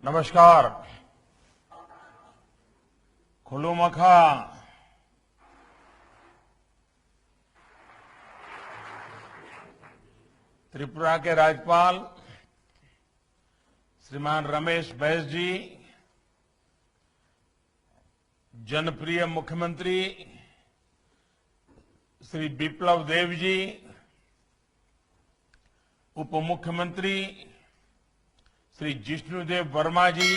नमस्कार। खुलुमखा। त्रिपुरा के राज्यपाल श्रीमान रमेश बैस जी, जनप्रिय मुख्यमंत्री श्री बिप्लब देब जी, उप मुख्यमंत्री श्री जिष्णुदेव वर्मा जी,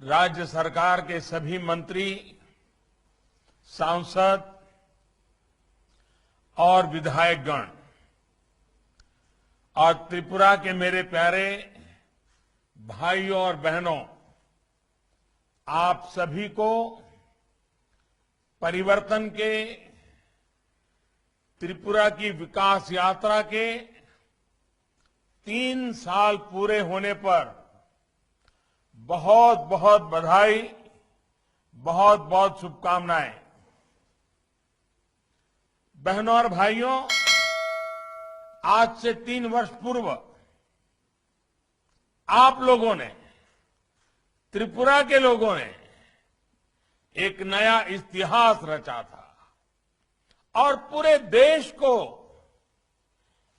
राज्य सरकार के सभी मंत्री, सांसद और विधायकगण और त्रिपुरा के मेरे प्यारे भाइयों और बहनों, आप सभी को परिवर्तन के, त्रिपुरा की विकास यात्रा के 3 साल पूरे होने पर बहुत बहुत बधाई, बहुत बहुत शुभकामनाएं। बहनों और भाइयों, आज से 3 वर्ष पूर्व आप लोगों ने, त्रिपुरा के लोगों ने एक नया इतिहास रचा था और पूरे देश को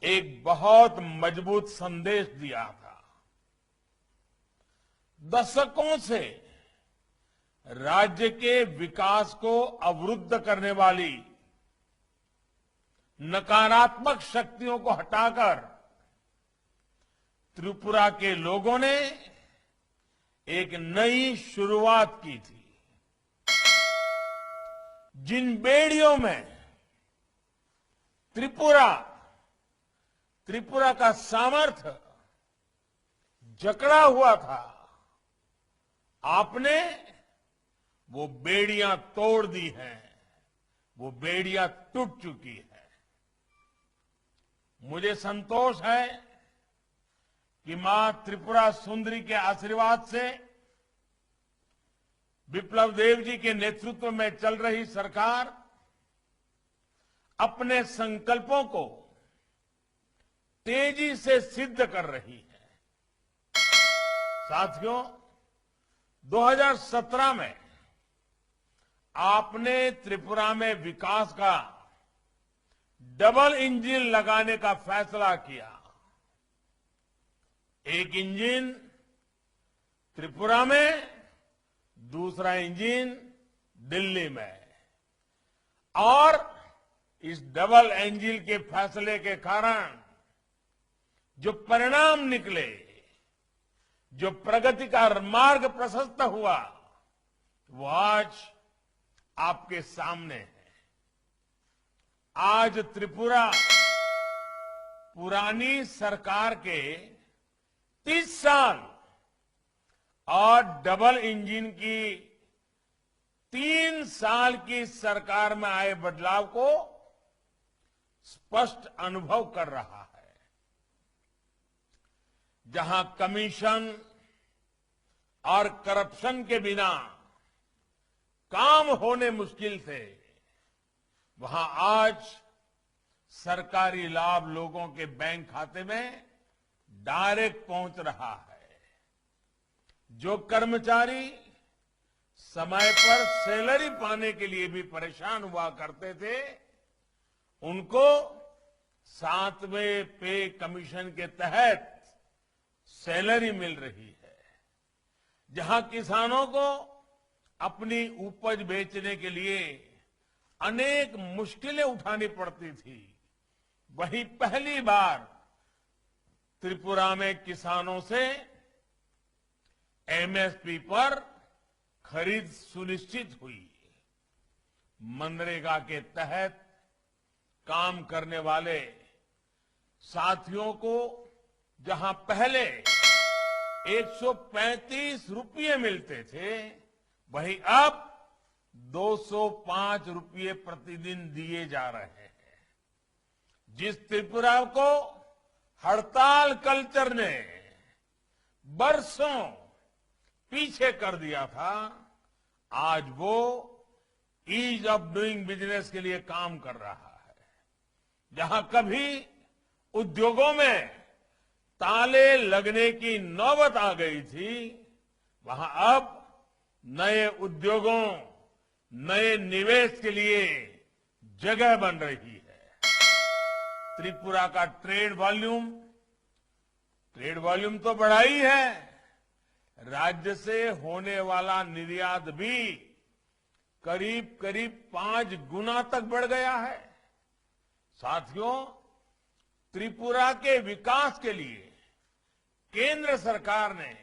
एक बहुत मजबूत संदेश दिया था। दशकों से राज्य के विकास को अवरुद्ध करने वाली नकारात्मक शक्तियों को हटाकर त्रिपुरा के लोगों ने एक नई शुरुआत की थी। जिन बेड़ियों में त्रिपुरा का सामर्थ्य जकड़ा हुआ था, आपने वो बेड़ियां तोड़ दी हैं, वो बेड़ियां टूट चुकी है। मुझे संतोष है कि मां त्रिपुरा सुंदरी के आशीर्वाद से बिप्लब देब जी के नेतृत्व में चल रही सरकार अपने संकल्पों को तेजी से सिद्ध कर रही है। साथियों, 2017 में आपने त्रिपुरा में विकास का डबल इंजन लगाने का फैसला किया। एक इंजन त्रिपुरा में, दूसरा इंजन दिल्ली में। और इस डबल इंजन के फैसले के कारण जो परिणाम निकले, जो प्रगति का मार्ग प्रशस्त हुआ, वो आज आपके सामने है। आज त्रिपुरा पुरानी सरकार के 30 साल और डबल इंजन की 3 साल की सरकार में आए बदलाव को स्पष्ट अनुभव कर रहा है। जहां कमीशन और करप्शन के बिना काम होने मुश्किल थे, वहां आज सरकारी लाभ लोगों के बैंक खाते में डायरेक्ट पहुंच रहा है। जो कर्मचारी समय पर सैलरी पाने के लिए भी परेशान हुआ करते थे, उनको 7वें पे कमीशन के तहत सैलरी मिल रही है। जहां किसानों को अपनी उपज बेचने के लिए अनेक मुश्किलें उठानी पड़ती थी, वहीं पहली बार त्रिपुरा में किसानों से एमएसपी पर खरीद सुनिश्चित हुई। मनरेगा के तहत काम करने वाले साथियों को जहां पहले 135 रुपये मिलते थे, वहीं अब 205 रुपये प्रतिदिन दिए जा रहे हैं। जिस त्रिपुरा को हड़ताल कल्चर ने बरसों पीछे कर दिया था, आज वो ईज ऑफ डूइंग बिजनेस के लिए काम कर रहा है। जहां कभी उद्योगों में ताले लगने की नौबत आ गई थी, वहां अब नए उद्योगों, नए निवेश के लिए जगह बन रही है। त्रिपुरा का ट्रेड वॉल्यूम तो बढ़ा ही है, राज्य से होने वाला निर्यात भी करीब करीब 5 गुना तक बढ़ गया है। साथियों, त्रिपुरा के विकास के लिए केंद्र सरकार ने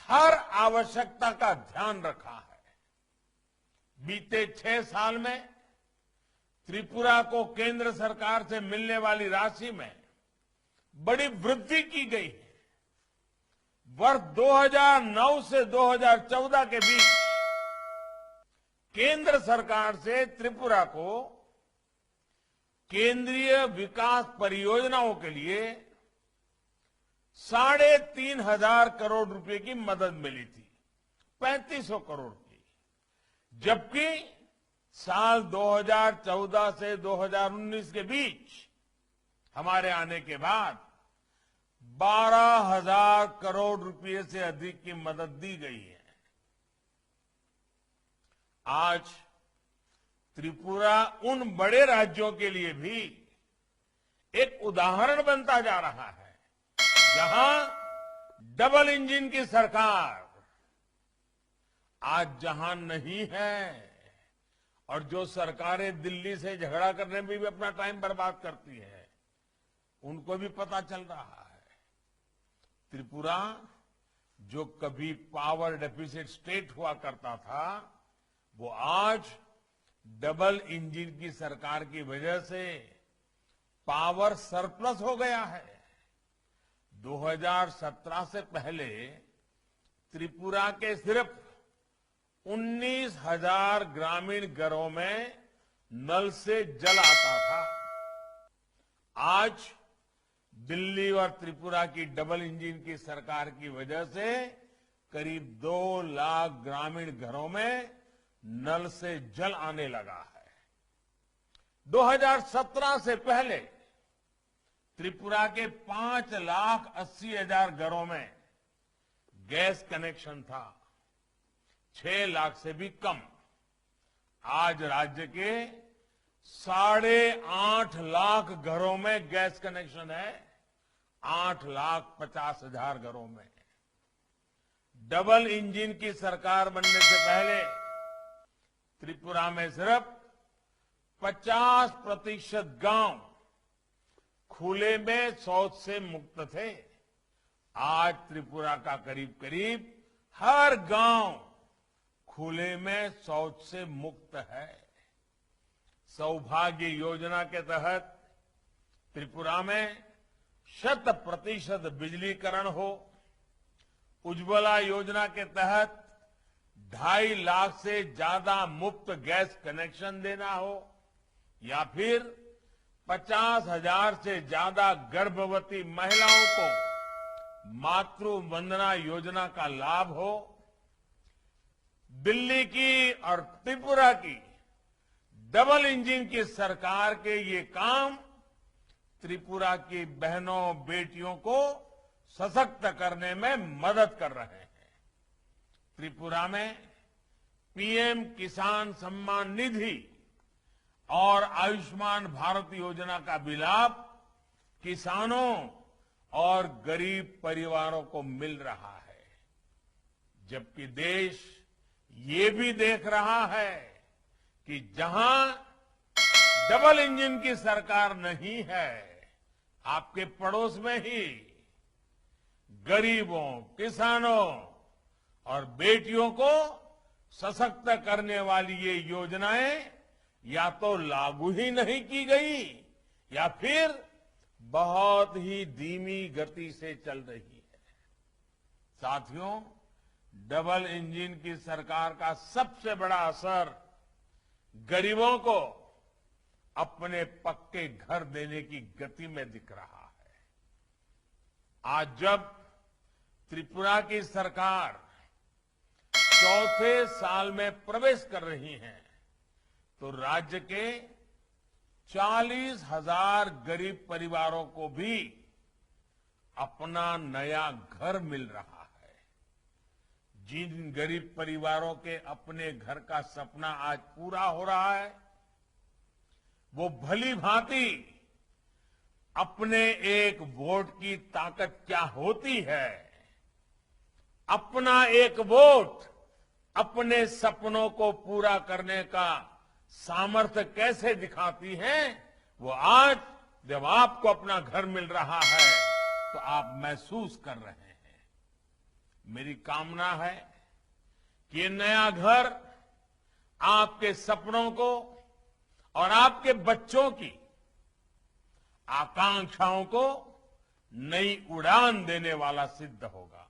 हर आवश्यकता का ध्यान रखा है। बीते 6 साल में त्रिपुरा को केंद्र सरकार से मिलने वाली राशि में बड़ी वृद्धि की गई है। वर्ष 2009 से 2014 के बीच केंद्र सरकार से त्रिपुरा को केंद्रीय विकास परियोजनाओं के लिए 3,500 करोड़ रुपए की मदद मिली थी, 3,500 करोड़ की। जबकि साल 2014 से 2019 के बीच हमारे आने के बाद 12,000 करोड़ रुपए से अधिक की मदद दी गई है। आज त्रिपुरा उन बड़े राज्यों के लिए भी एक उदाहरण बनता जा रहा है, जहां डबल इंजन की सरकार आज जहां नहीं है और जो सरकारें दिल्ली से झगड़ा करने में भी अपना टाइम बर्बाद करती है, उनको भी पता चल रहा है। त्रिपुरा जो कभी पावर डेफिसिट स्टेट हुआ करता था, वो आज डबल इंजन की सरकार की वजह से पावर सरप्लस हो गया है। 2017 से पहले त्रिपुरा के सिर्फ 19,000 ग्रामीण घरों में नल से जल आता था। आज दिल्ली और त्रिपुरा की डबल इंजन की सरकार की वजह से करीब 2 लाख ग्रामीण घरों में नल से जल आने लगा है। 2017 से पहले त्रिपुरा के 5,80,000 घरों में गैस कनेक्शन था, 6 लाख से भी कम। आज राज्य के 8.5 लाख घरों में गैस कनेक्शन है, 8,50,000 घरों में। डबल इंजन की सरकार बनने से पहले त्रिपुरा में सिर्फ 50% गांव खुले में शौच से मुक्त थे। आज त्रिपुरा का करीब करीब हर गांव खुले में शौच से मुक्त है। सौभाग्य योजना के तहत त्रिपुरा में 100% बिजलीकरण हो, उज्ज्वला योजना के तहत 2.5 लाख से ज्यादा मुफ्त गैस कनेक्शन देना हो, या फिर 50,000 से ज्यादा गर्भवती महिलाओं को मातृ वंदना योजना का लाभ हो। दिल्ली की और त्रिपुरा की डबल इंजन की सरकार के ये काम त्रिपुरा की बहनों बेटियों को सशक्त करने में मदद कर रहे हैं। त्रिपुरा में पीएम किसान सम्मान निधि और आयुष्मान भारत योजना का भी लाभ किसानों और गरीब परिवारों को मिल रहा है, जबकि देश ये भी देख रहा है कि जहां डबल इंजन की सरकार नहीं है, आपके पड़ोस में ही गरीबों, किसानों और बेटियों को सशक्त करने वाली ये योजनाएं या तो लागू ही नहीं की गई या फिर बहुत ही धीमी गति से चल रही है। साथियों, डबल इंजन की सरकार का सबसे बड़ा असर गरीबों को अपने पक्के घर देने की गति में दिख रहा है। आज जब त्रिपुरा की सरकार चौथे साल में प्रवेश कर रही है, तो राज्य के 40,000 गरीब परिवारों को भी अपना नया घर मिल रहा है। जिन गरीब परिवारों के अपने घर का सपना आज पूरा हो रहा है, वो भली भांति अपने एक वोट की ताकत क्या होती है, अपना एक वोट अपने सपनों को पूरा करने का सामर्थ्य कैसे दिखाती है, वो आज जब आपको अपना घर मिल रहा है तो आप महसूस कर रहे हैं। मेरी कामना है कि ये नया घर आपके सपनों को और आपके बच्चों की आकांक्षाओं को नई उड़ान देने वाला सिद्ध होगा।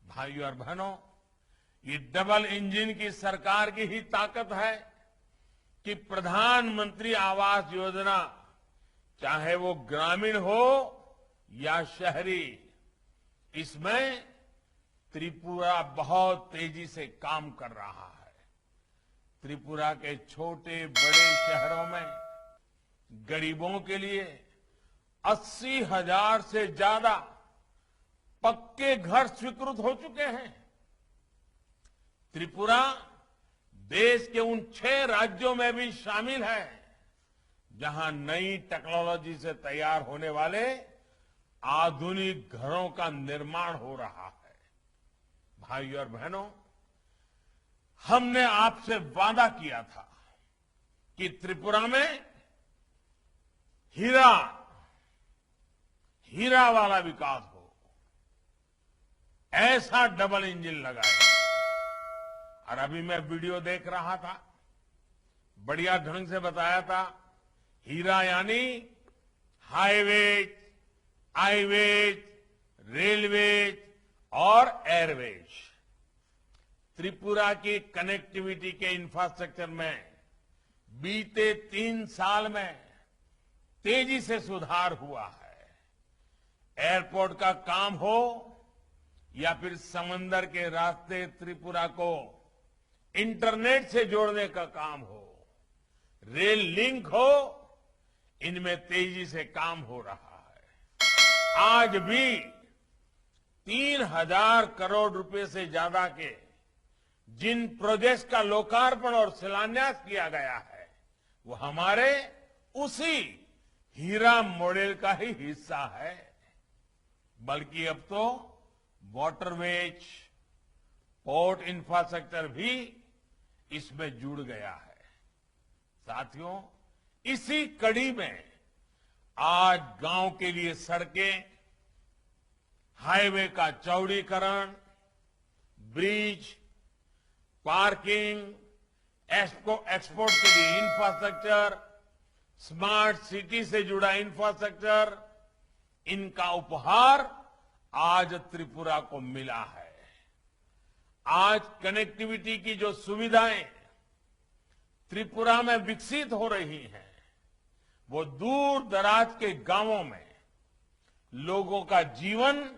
भाइयों और बहनों, ये डबल इंजन की सरकार की ही ताकत है कि प्रधानमंत्री आवास योजना, चाहे वो ग्रामीण हो या शहरी, इसमें त्रिपुरा बहुत तेजी से काम कर रहा है। त्रिपुरा के छोटे बड़े शहरों में गरीबों के लिए 80,000 से ज्यादा पक्के घर स्वीकृत हो चुके हैं। त्रिपुरा देश के उन 6 राज्यों में भी शामिल है जहां नई टेक्नोलॉजी से तैयार होने वाले आधुनिक घरों का निर्माण हो रहा है। भाइयों और बहनों, हमने आपसे वादा किया था कि त्रिपुरा में हीरा वाला विकास हो, ऐसा डबल इंजन लगाए। और अभी मैं वीडियो देख रहा था, बढ़िया ढंग से बताया था। हीरा यानी हाईवेज, आईवेज, रेलवेज और एयरवेज। त्रिपुरा की कनेक्टिविटी के इंफ्रास्ट्रक्चर में बीते 3 साल में तेजी से सुधार हुआ है। एयरपोर्ट का काम हो या फिर समंदर के रास्ते त्रिपुरा को इंटरनेट से जोड़ने का काम हो, रेल लिंक हो, इनमें तेजी से काम हो रहा है। आज भी 3,000 करोड़ रुपए से ज्यादा के जिन प्रोजेक्ट्स का लोकार्पण और शिलान्यास किया गया है, वो हमारे उसी हीरा मॉडल का ही हिस्सा है। बल्कि अब तो वाटरवेज, पोर्ट इंफ्रास्ट्रक्चर भी इसमें जुड़ गया है। साथियों, इसी कड़ी में आज गांव के लिए सड़कें, हाईवे का चौड़ीकरण, ब्रिज, पार्किंग, एक्सपोर्ट के लिए इंफ्रास्ट्रक्चर, स्मार्ट सिटी से जुड़ा इंफ्रास्ट्रक्चर, इनका उपहार आज त्रिपुरा को मिला है। आज कनेक्टिविटी की जो सुविधाएं त्रिपुरा में विकसित हो रही हैं, वो दूर दराज के गांवों में लोगों का जीवन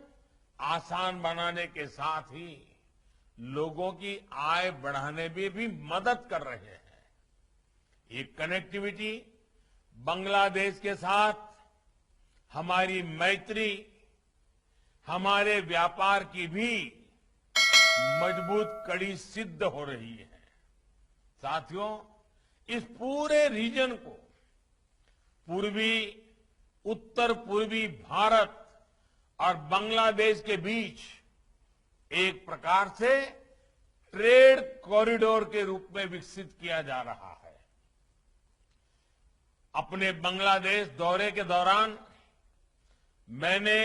आसान बनाने के साथ ही लोगों की आय बढ़ाने में भी मदद कर रहे हैं। ये कनेक्टिविटी बांग्लादेश के साथ हमारी मैत्री, हमारे व्यापार की भी मजबूत कड़ी सिद्ध हो रही है। साथियों, इस पूरे रीजन को पूर्वी, उत्तर पूर्वी भारत और बांग्लादेश के बीच एक प्रकार से ट्रेड कॉरिडोर के रूप में विकसित किया जा रहा है। अपने बांग्लादेश दौरे के दौरान मैंने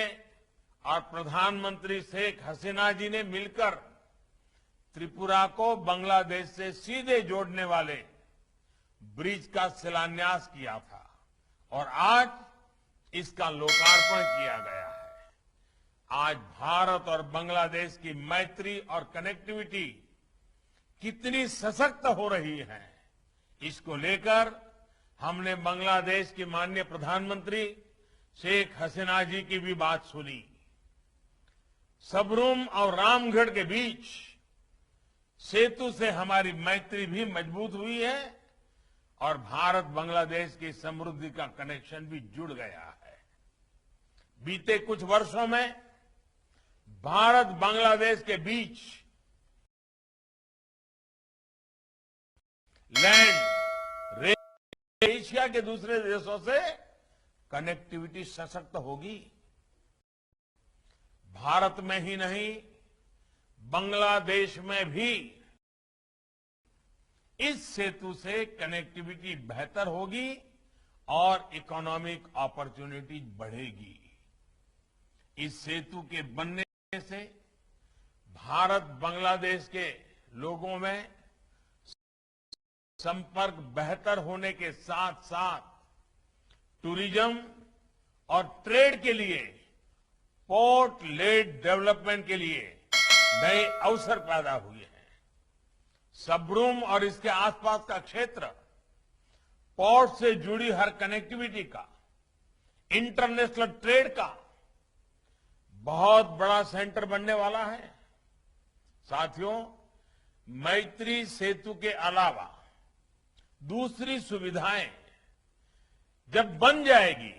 और प्रधानमंत्री शेख हसीना जी ने मिलकर त्रिपुरा को बांग्लादेश से सीधे जोड़ने वाले ब्रिज का शिलान्यास किया था और आज इसका लोकार्पण किया गया है। आज भारत और बांग्लादेश की मैत्री और कनेक्टिविटी कितनी सशक्त हो रही है, इसको लेकर हमने बांग्लादेश की माननीय प्रधानमंत्री शेख हसीना जी की भी बात सुनी। सबरूम और रामगढ़ के बीच सेतु से हमारी मैत्री भी मजबूत हुई है और भारत बांग्लादेश की समृद्धि का कनेक्शन भी जुड़ गया है। बीते कुछ वर्षों में भारत बांग्लादेश के बीच लैंड, रेल, एशिया के दूसरे देशों से कनेक्टिविटी सशक्त होगी। भारत में ही नहीं, बांग्लादेश में भी इस सेतु से कनेक्टिविटी बेहतर होगी और इकोनॉमिक अपॉर्चुनिटी बढ़ेगी। इस सेतु के बनने से भारत बांग्लादेश के लोगों में संपर्क बेहतर होने के साथ साथ टूरिज्म और ट्रेड के लिए, पोर्ट लेड डेवलपमेंट के लिए नए अवसर पैदा हुए हैं। सबरूम और इसके आसपास का क्षेत्र पोर्ट से जुड़ी हर कनेक्टिविटी का, इंटरनेशनल ट्रेड का बहुत बड़ा सेंटर बनने वाला है। साथियों, मैत्री सेतु के अलावा दूसरी सुविधाएं जब बन जाएगी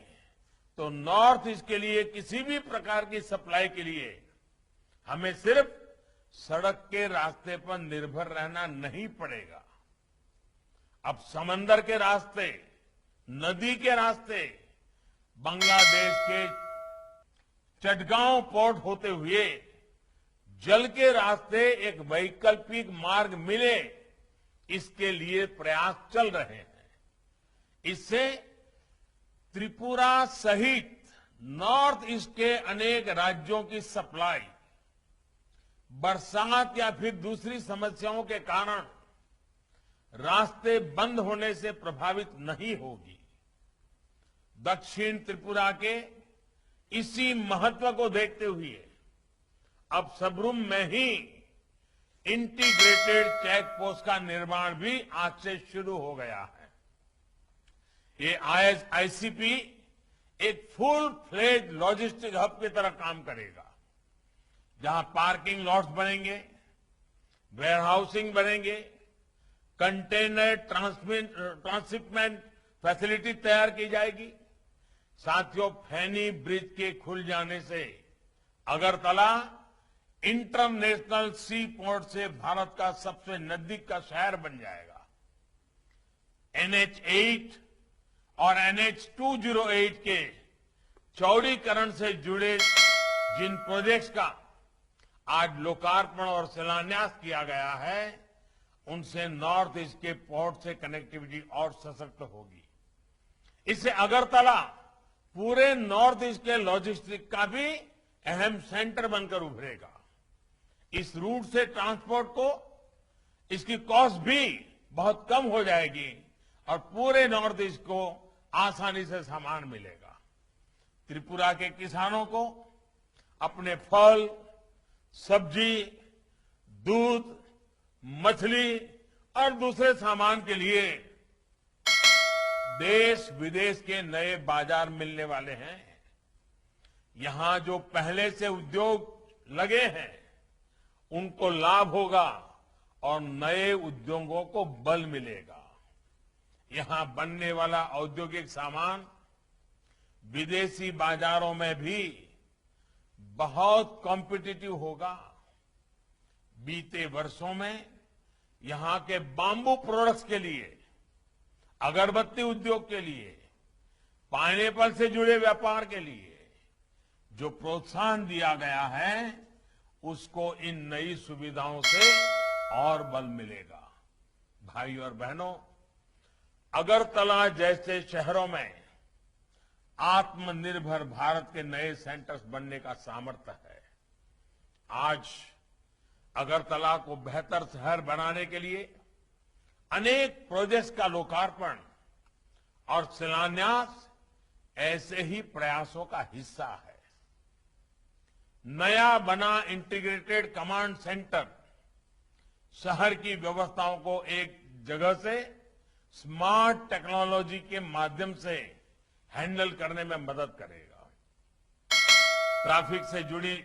तो नॉर्थ ईस्ट के लिए किसी भी प्रकार की सप्लाई के लिए हमें सिर्फ सड़क के रास्ते पर निर्भर रहना नहीं पड़ेगा। अब समंदर के रास्ते, नदी के रास्ते, बांग्लादेश के चटगांव पोर्ट होते हुए जल के रास्ते एक वैकल्पिक मार्ग मिले, इसके लिए प्रयास चल रहे हैं। इससे त्रिपुरा सहित नॉर्थ ईस्ट के अनेक राज्यों की सप्लाई बरसात या फिर दूसरी समस्याओं के कारण रास्ते बंद होने से प्रभावित नहीं होगी। दक्षिण त्रिपुरा के इसी महत्व को देखते हुए अब सबरूम में ही इंटीग्रेटेड चेक पोस्ट का निर्माण भी आज से शुरू हो गया है। ये आईसीपी एक फुल फ्लेज लॉजिस्टिक हब की तरह काम करेगा, जहां पार्किंग लॉट्स बनेंगे, वेयरहाउसिंग बनेंगे, कंटेनर ट्रांसशिपमेंट फैसिलिटी तैयार की जाएगी। साथियों, फैनी ब्रिज के खुल जाने से अगरतला इंटरनेशनल सी पोर्ट से भारत का सबसे नजदीक का शहर बन जाएगा। NH8 और NH208 के चौड़ीकरण से जुड़े जिन प्रोजेक्ट्स का आज लोकार्पण और शिलान्यास किया गया है, उनसे नॉर्थ ईस्ट के पोर्ट से कनेक्टिविटी और सशक्त होगी। इससे अगरतला पूरे नॉर्थ ईस्ट के लॉजिस्टिक का भी अहम सेंटर बनकर उभरेगा। इस रूट से ट्रांसपोर्ट को, इसकी कॉस्ट भी बहुत कम हो जाएगी और पूरे नॉर्थ ईस्ट को आसानी से सामान मिलेगा। त्रिपुरा के किसानों को अपने फल, सब्जी, दूध, मछली और दूसरे सामान के लिए देश विदेश के नए बाजार मिलने वाले हैं। यहां जो पहले से उद्योग लगे हैं, उनको लाभ होगा और नए उद्योगों को बल मिलेगा। यहां बनने वाला औद्योगिक सामान विदेशी बाजारों में भी बहुत कॉम्पिटिटिव होगा। बीते वर्षों में यहां के बांबू प्रोडक्ट्स के लिए, अगरबत्ती उद्योग के लिए, पाइनएप्पल से जुड़े व्यापार के लिए जो प्रोत्साहन दिया गया है, उसको इन नई सुविधाओं से और बल मिलेगा। भाई और बहनों, अगरतला जैसे शहरों में आत्मनिर्भर भारत के नए सेंटर्स बनने का सामर्थ्य है। आज अगरतला को बेहतर शहर बनाने के लिए अनेक प्रोजेक्ट्स का लोकार्पण और शिलान्यास ऐसे ही प्रयासों का हिस्सा है। नया बना इंटीग्रेटेड कमांड सेंटर शहर की व्यवस्थाओं को एक जगह से स्मार्ट टेक्नोलॉजी के माध्यम से हैंडल करने में मदद करेगा। ट्रैफिक से जुड़ी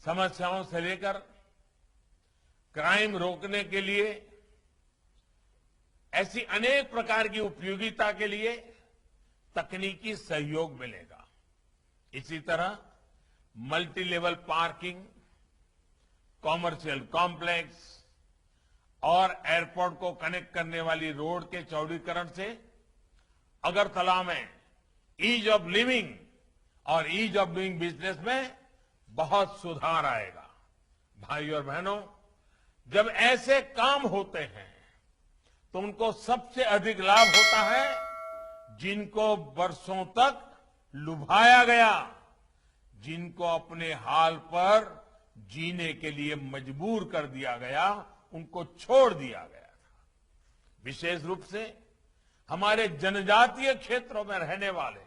समस्याओं से लेकर क्राइम रोकने के लिए ऐसी अनेक प्रकार की उपयोगिता के लिए तकनीकी सहयोग मिलेगा। इसी तरह multi level parking, commercial complex और एयरपोर्ट को कनेक्ट करने वाली रोड के चौड़ीकरण से अगरतला में ईज ऑफ लिविंग और ईज ऑफ डूइंग बिजनेस में बहुत सुधार आएगा। भाई और बहनों, जब ऐसे काम होते हैं तो उनको सबसे अधिक लाभ होता है जिनको वर्षों तक लुभाया गया, जिनको अपने हाल पर जीने के लिए मजबूर कर दिया गया, उनको छोड़ दिया गया था। विशेष रूप से हमारे जनजातीय क्षेत्रों में रहने वाले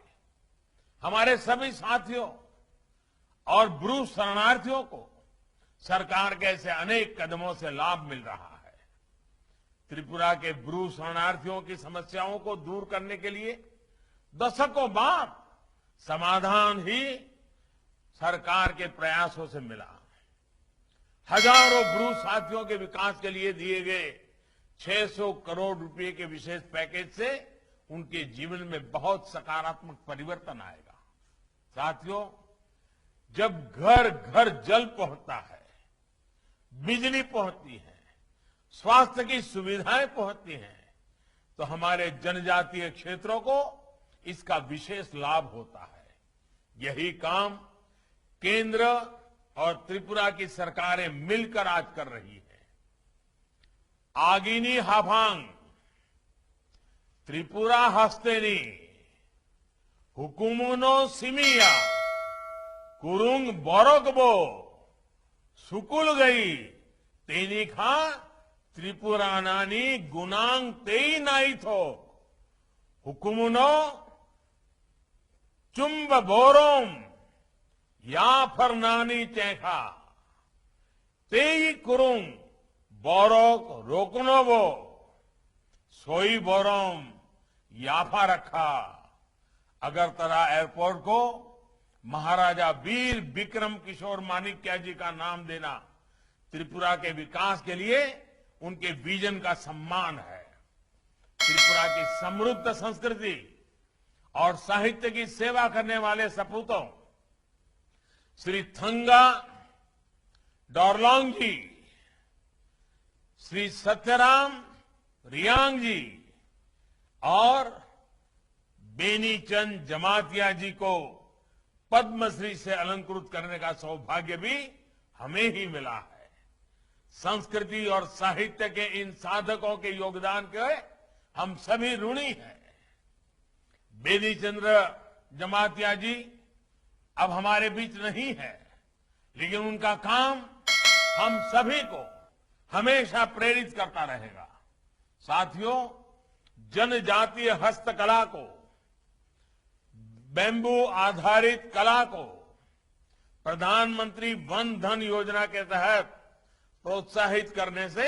हमारे सभी साथियों और ब्रू शरणार्थियों को सरकार के ऐसे अनेक कदमों से लाभ मिल रहा है। त्रिपुरा के ब्रू शरणार्थियों की समस्याओं को दूर करने के लिए दशकों बाद समाधान ही सरकार के प्रयासों से मिला। हजारों ब्रू साथियों के विकास के लिए दिए गए 600 करोड़ रुपए के विशेष पैकेज से उनके जीवन में बहुत सकारात्मक परिवर्तन आएगा। साथियों, जब घर घर जल पहुंचता है, बिजली पहुंचती है, स्वास्थ्य की सुविधाएं पहुंचती हैं, तो हमारे जनजातीय क्षेत्रों को इसका विशेष लाभ होता है। यही काम केंद्र और त्रिपुरा की सरकारें मिलकर आज कर रही है। आगिनी हाभांग, त्रिपुरा हस्तेनी, हुकुमुनो सिमिया, कुरुंग बोरोगबो, सुकुल गई, तेनिखा त्रिपुरानानी गुनांग तेई नाई थो, हुकुमुनो चुंब बोरोम या फरनानी चैखा, तेई कुरुंग बोरोक रोकनोबो, सोई बोरोम याफा रखा। अगरतला एयरपोर्ट को महाराजा वीर विक्रम किशोर माणिक्य जी का नाम देना त्रिपुरा के विकास के लिए उनके विजन का सम्मान है। त्रिपुरा की समृद्ध संस्कृति और साहित्य की सेवा करने वाले सपूतों श्री थंगा डोरलोंग जी, श्री सत्यराम रियांग जी और बेनीचंद जमातिया जी को पद्मश्री से अलंकृत करने का सौभाग्य भी हमें ही मिला है। संस्कृति और साहित्य के इन साधकों के योगदान के हम सभी ऋणी हैं। बेनीचंद्र जमातिया जी अब हमारे बीच नहीं है, लेकिन उनका काम हम सभी को हमेशा प्रेरित करता रहेगा। साथियों, जनजातीय हस्तकला को, बैम्बू आधारित कला को प्रधानमंत्री वन धन योजना के तहत प्रोत्साहित करने से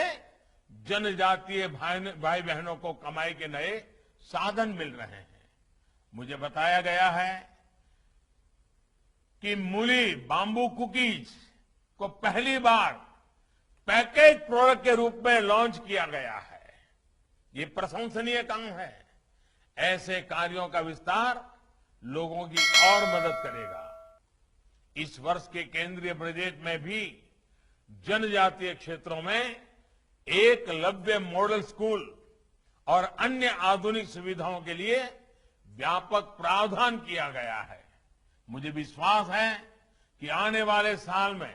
जनजातीय भाई बहनों को कमाई के नए साधन मिल रहे हैं। मुझे बताया गया है कि मूली बाम्बू कुकीज को पहली बार पैकेज प्रोडक्ट के रूप में लॉन्च किया गया है। ये प्रशंसनीय काम है। ऐसे कार्यों का विस्तार लोगों की और मदद करेगा। इस वर्ष के केंद्रीय बजट में भी जनजातीय क्षेत्रों में एकलव्य मॉडल स्कूल और अन्य आधुनिक सुविधाओं के लिए व्यापक प्रावधान किया गया है। मुझे विश्वास है कि आने वाले साल में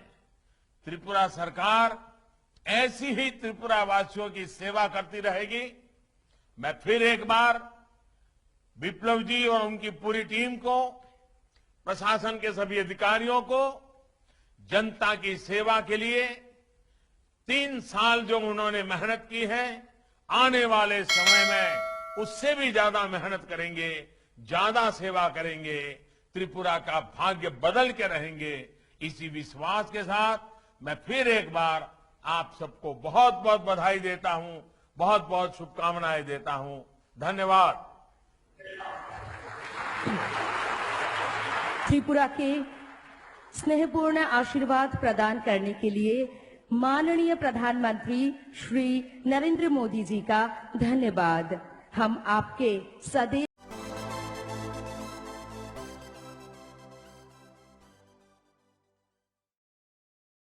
त्रिपुरा सरकार ऐसी ही त्रिपुरा वासियों की सेवा करती रहेगी। मैं फिर एक बार विप्लव जी और उनकी पूरी टीम को, प्रशासन के सभी अधिकारियों को जनता की सेवा के लिए 3 साल जो उन्होंने मेहनत की है, आने वाले समय में उससे भी ज्यादा मेहनत करेंगे, ज्यादा सेवा करेंगे, त्रिपुरा का भाग्य बदल के रहेंगे। इसी विश्वास के साथ मैं फिर एक बार आप सबको बहुत बहुत बधाई देता हूं, बहुत बहुत शुभकामनाएं देता हूं। धन्यवाद। त्रिपुरा के स्नेहपूर्ण आशीर्वाद प्रदान करने के लिए माननीय प्रधानमंत्री श्री नरेंद्र मोदी जी का धन्यवाद। हम आपके सदैव